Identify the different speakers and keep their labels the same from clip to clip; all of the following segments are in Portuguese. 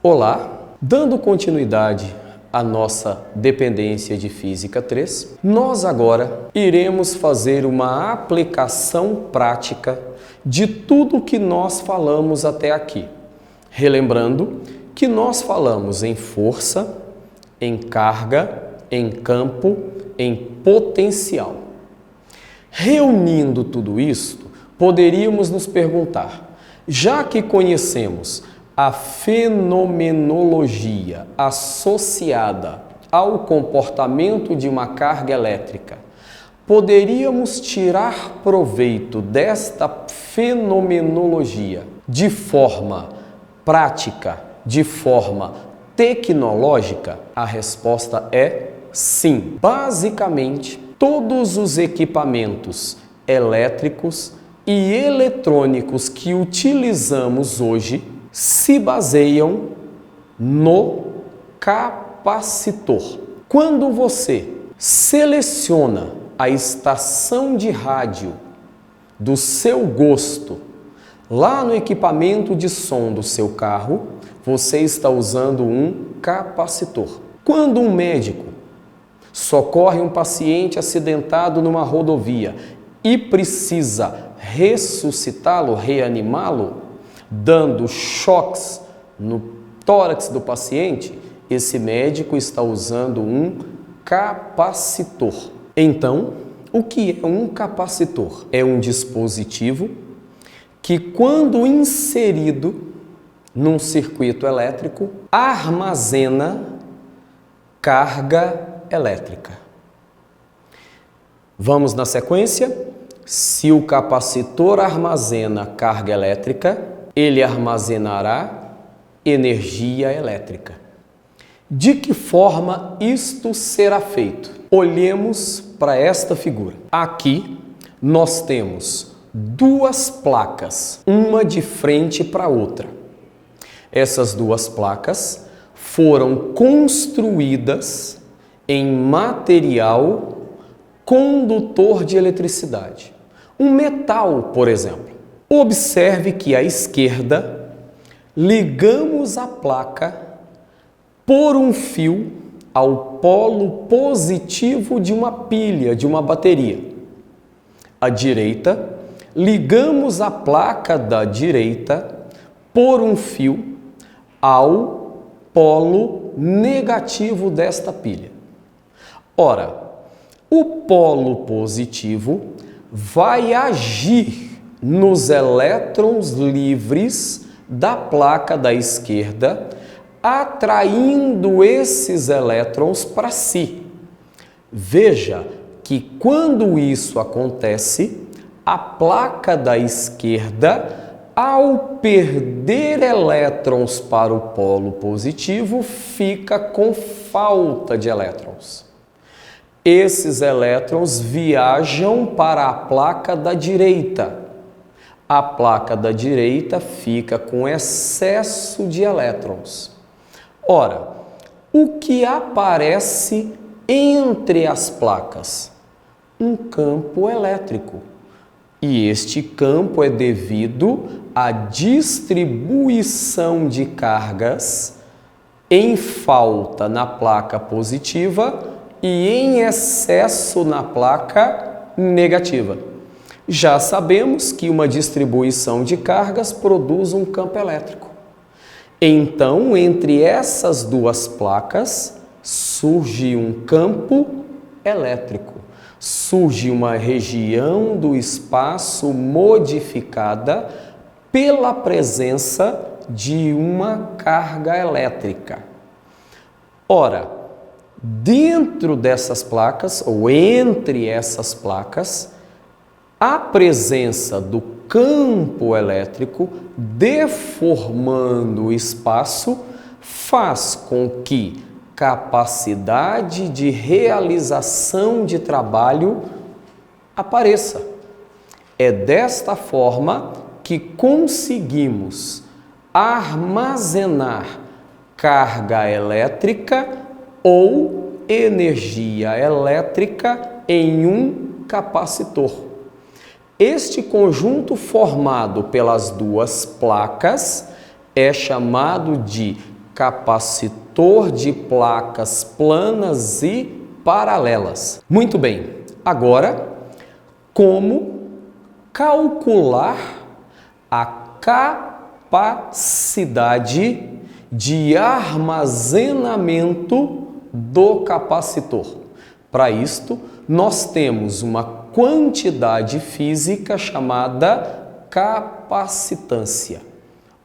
Speaker 1: Olá, dando continuidade à nossa dependência de Física 3, nós agora iremos fazer uma aplicação prática de tudo que nós falamos até aqui. Relembrando que nós falamos em força, em carga, em campo, em potencial. Reunindo tudo isto, poderíamos nos perguntar, já que conhecemos a fenomenologia associada ao comportamento de uma carga elétrica, poderíamos tirar proveito desta fenomenologia de forma prática, de forma tecnológica? A resposta é sim. Basicamente, todos os equipamentos elétricos e eletrônicos que utilizamos hoje se baseiam no capacitor. Quando você seleciona a estação de rádio do seu gosto lá no equipamento de som do seu carro, você está usando um capacitor. Quando um médico socorre um paciente acidentado numa rodovia e precisa ressuscitá-lo, reanimá-lo, dando choques no tórax do paciente, esse médico está usando um capacitor. Então, o que é um capacitor? É um dispositivo que, quando inserido num circuito elétrico, armazena carga elétrica. Vamos na sequência? Se o capacitor armazena carga elétrica, ele armazenará energia elétrica. De que forma isto será feito? Olhemos para esta figura. Aqui nós temos duas placas, uma de frente para a outra. Essas duas placas foram construídas em material condutor de eletricidade. Um metal, por exemplo. Observe que à esquerda ligamos a placa por um fio ao polo positivo de uma pilha, de uma bateria. À direita, ligamos a placa da direita por um fio ao polo negativo desta pilha. Ora, o polo positivo vai agir nos elétrons livres da placa da esquerda, atraindo esses elétrons para si. Veja que quando isso acontece, a placa da esquerda, ao perder elétrons para o polo positivo, fica com falta de elétrons. Esses elétrons viajam para a placa da direita. A placa da direita fica com excesso de elétrons. Ora, o que aparece entre as placas? Um campo elétrico. E este campo é devido à distribuição de cargas em falta na placa positiva e em excesso na placa negativa. Já sabemos que uma distribuição de cargas produz um campo elétrico. Então, entre essas duas placas, surge um campo elétrico. Surge uma região do espaço modificada pela presença de uma carga elétrica. Ora, dentro dessas placas, ou entre essas placas, a presença do campo elétrico deformando o espaço faz com que capacidade de realização de trabalho apareça. É desta forma que conseguimos armazenar carga elétrica ou energia elétrica em um capacitor. Este conjunto formado pelas duas placas é chamado de capacitor de placas planas e paralelas. Muito bem, agora, como calcular a capacidade de armazenamento do capacitor? Para isto, nós temos uma quantidade física chamada capacitância.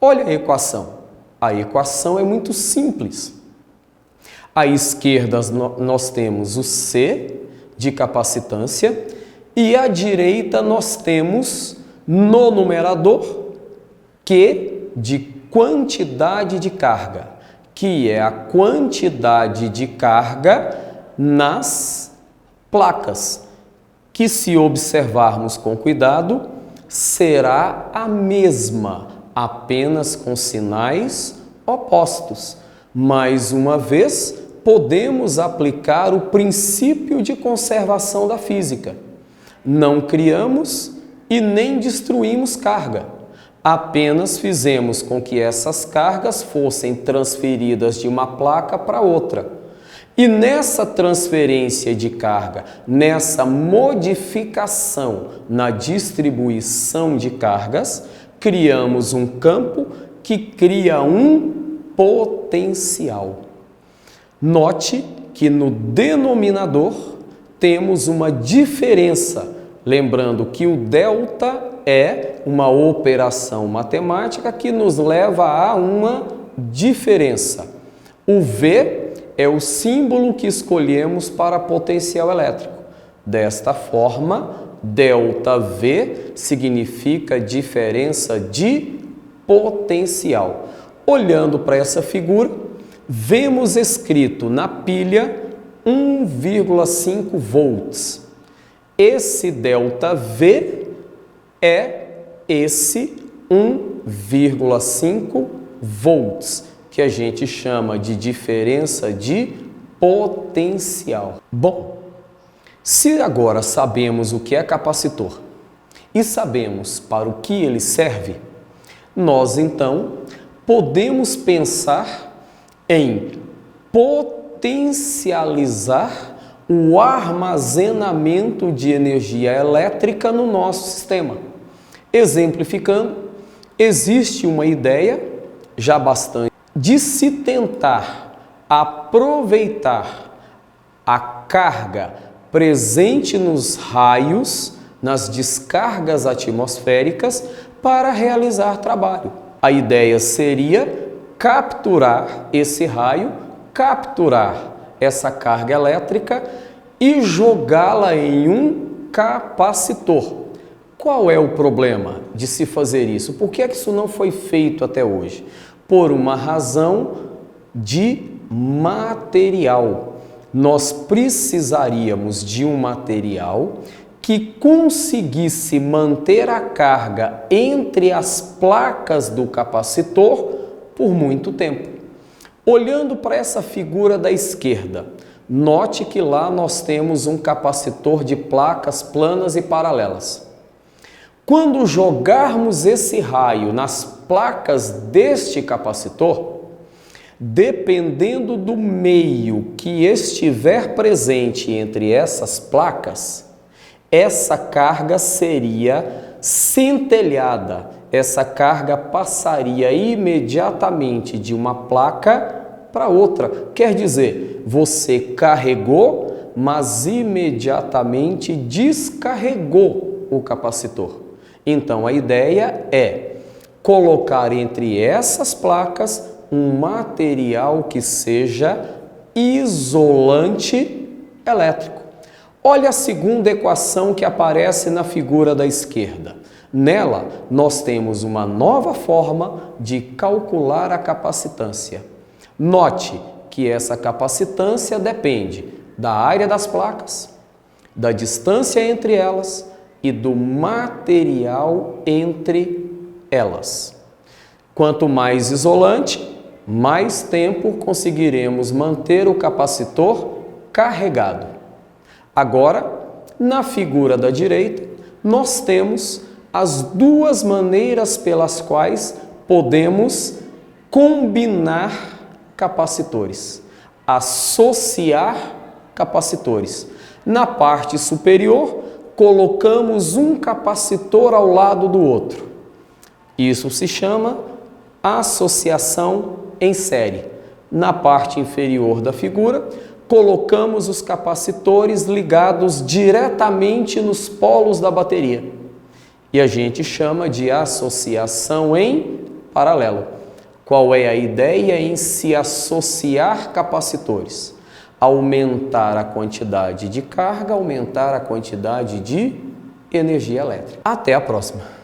Speaker 1: Olha a equação. A equação é muito simples. À esquerda nós temos o C de capacitância e à direita nós temos no numerador Q de quantidade de carga, que é a quantidade de carga nas placas, que se observarmos com cuidado, será a mesma, apenas com sinais opostos. Mais uma vez, podemos aplicar o princípio de conservação da física. Não criamos e nem destruímos carga. Apenas fizemos com que essas cargas fossem transferidas de uma placa para outra. E nessa transferência de carga, nessa modificação na distribuição de cargas, criamos um campo que cria um potencial. Note que no denominador temos uma diferença, lembrando que o delta é uma operação matemática que nos leva a uma diferença. O V é o símbolo que escolhemos para potencial elétrico. Desta forma, ΔV significa diferença de potencial. Olhando para essa figura, vemos escrito na pilha 1,5 volts. Esse ΔV é esse 1,5 volts, que a gente chama de diferença de potencial. Bom, se agora sabemos o que é capacitor e sabemos para o que ele serve, nós então podemos pensar em potencializar o armazenamento de energia elétrica no nosso sistema. Exemplificando, existe uma ideia já bastante de se tentar aproveitar a carga presente nos raios, nas descargas atmosféricas, para realizar trabalho. A ideia seria capturar esse raio, capturar essa carga elétrica e jogá-la em um capacitor. Qual é o problema de se fazer isso? Por que é que isso não foi feito até hoje? Por uma razão de material. Nós precisaríamos de um material que conseguisse manter a carga entre as placas do capacitor por muito tempo. Olhando para essa figura da esquerda, note que lá nós temos um capacitor de placas planas e paralelas. Quando jogarmos esse raio nas placas deste capacitor, dependendo do meio que estiver presente entre essas placas, essa carga seria centelhada. Essa carga passaria imediatamente de uma placa para outra. Quer dizer, você carregou, mas imediatamente descarregou o capacitor. Então, a ideia é colocar entre essas placas um material que seja isolante elétrico. Olha a segunda equação que aparece na figura da esquerda. Nela, nós temos uma nova forma de calcular a capacitância. Note que essa capacitância depende da área das placas, da distância entre elas e do material entre elas. Quanto mais isolante, mais tempo conseguiremos manter o capacitor carregado. Agora, na figura da direita, nós temos as duas maneiras pelas quais podemos combinar capacitores. Associar capacitores. Na parte superior, colocamos um capacitor ao lado do outro. Isso se chama associação em série. Na parte inferior da figura, colocamos os capacitores ligados diretamente nos polos da bateria. E a gente chama de associação em paralelo. Qual é a ideia em se associar capacitores? Aumentar a quantidade de carga, aumentar a quantidade de energia elétrica. Até a próxima!